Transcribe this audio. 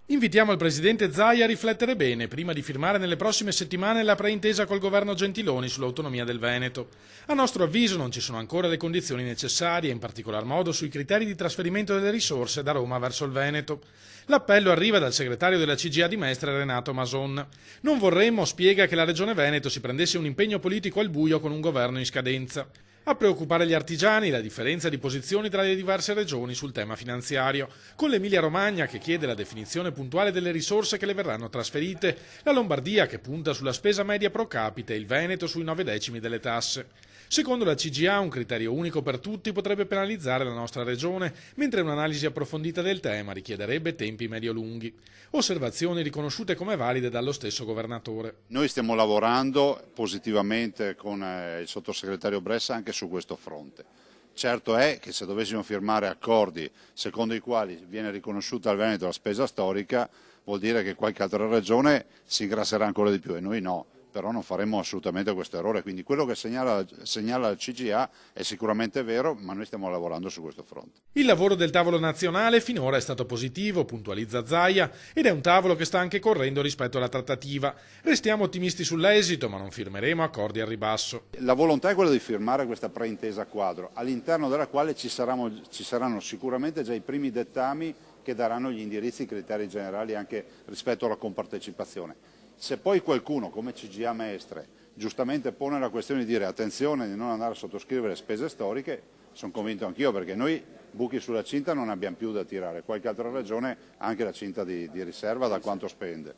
Invitiamo il presidente Zaia a riflettere bene prima di firmare nelle prossime settimane la preintesa col governo Gentiloni sull'autonomia del Veneto. A nostro avviso non ci sono ancora le condizioni necessarie, in particolar modo sui criteri di trasferimento delle risorse da Roma verso il Veneto. L'appello arriva dal segretario della CGA di Mestre, Renato Mason. Non vorremmo, spiega, che la Regione Veneto si prendesse un impegno politico al buio con un governo in scadenza. A preoccupare gli artigiani la differenza di posizioni tra le diverse regioni sul tema finanziario, con l'Emilia-Romagna che chiede la definizione puntuale delle risorse che le verranno trasferite, la Lombardia che punta sulla spesa media pro capite e il Veneto sui 9 decimi delle tasse. Secondo la CGA un criterio unico per tutti potrebbe penalizzare la nostra regione, mentre un'analisi approfondita del tema richiederebbe tempi medio-lunghi. Osservazioni riconosciute come valide dallo stesso governatore. Noi stiamo lavorando positivamente con il sottosegretario Bressa anche su questo fronte. Certo è che se dovessimo firmare accordi secondo i quali viene riconosciuta al Veneto la spesa storica, vuol dire che qualche altra regione si ingrasserà ancora di più e noi no. Però non faremo assolutamente questo errore, quindi quello che segnala la CGA è sicuramente vero, ma noi stiamo lavorando su questo fronte. Il lavoro del tavolo nazionale finora è stato positivo, puntualizza Zaia, ed è un tavolo che sta anche correndo rispetto alla trattativa. Restiamo ottimisti sull'esito, ma non firmeremo accordi al ribasso. La volontà è quella di firmare questa preintesa quadro, all'interno della quale ci saranno sicuramente già i primi dettami che daranno gli indirizzi, i criteri generali anche rispetto alla compartecipazione. Se poi qualcuno, come CGA Mestre, giustamente pone la questione di dire attenzione di non andare a sottoscrivere spese storiche, sono convinto anch'io, perché noi buchi sulla cinta non abbiamo più da tirare, qualche altra regione ha anche la cinta di riserva da quanto spende.